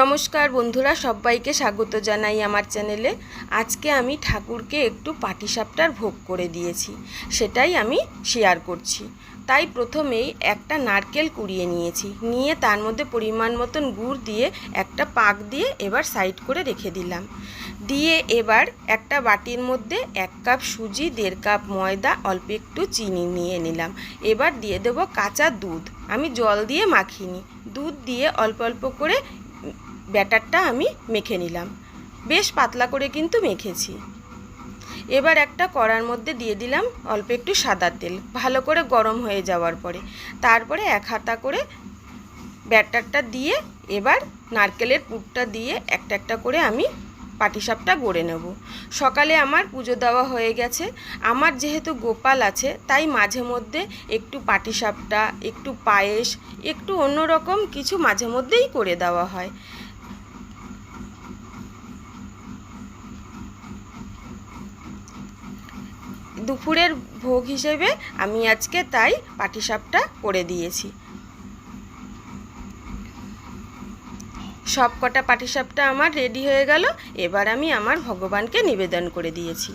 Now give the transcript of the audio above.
নমস্কার বন্ধুরা, সবাইকে স্বাগত জানাই আমার চ্যানেলে। আজকে আমি ঠাকুরকে একটু পাটিসাপটার ভোগ করে দিয়েছি, সেটাই আমি শেয়ার করছি। তাই প্রথমেই একটা নারকেল কুড়িয়ে নিয়েছি, নিয়ে তার মধ্যে পরিমাণ মতন গুড় দিয়ে একটা পাক দিয়ে এবার সাইড করে রেখে দিলাম। দিয়ে এবার একটা বাটির মধ্যে 1 কাপ সুজি, 1.5 কাপ ময়দা, অল্প একটু চিনি নিয়ে নিলাম। এবার দিয়ে দেব কাঁচা দুধ, আমি জল দিয়ে মাখিনি, দুধ দিয়ে অল্প অল্প করে ব্যাটারটা আমি মেখে নিলাম। বেশ পাতলা করে কিন্তু মেখেছি। এবার একটা কড়ার মধ্যে দিয়ে দিলাম অল্প একটু সাদা তেল, ভালো করে গরম হয়ে যাওয়ার পরে তারপরে 1 হাতা করে ব্যাটারটা দিয়ে এবার নারকেলের পুরটা দিয়ে একটা একটা করে আমি পাটিসাপটা গড়ে নেব। সকালে আমার পুজো দেওয়া হয়ে গেছে। আমার যেহেতু গোপাল আছে তাই মাঝে মধ্যে একটু পাটিসাপটা, একটু পায়েস, একটু অন্যরকম কিছু মাঝে মধ্যেই করে দেওয়া হয়। দুপুরের ভোগ হিসেবে আমি আজকে তাই পাটিসাপটা করে দিয়েছি। সব কটা পাটিসাপটা আমার রেডি হয়ে গেল। এবার আমি আমার ভগবানকে নিবেদন করে দিয়েছি।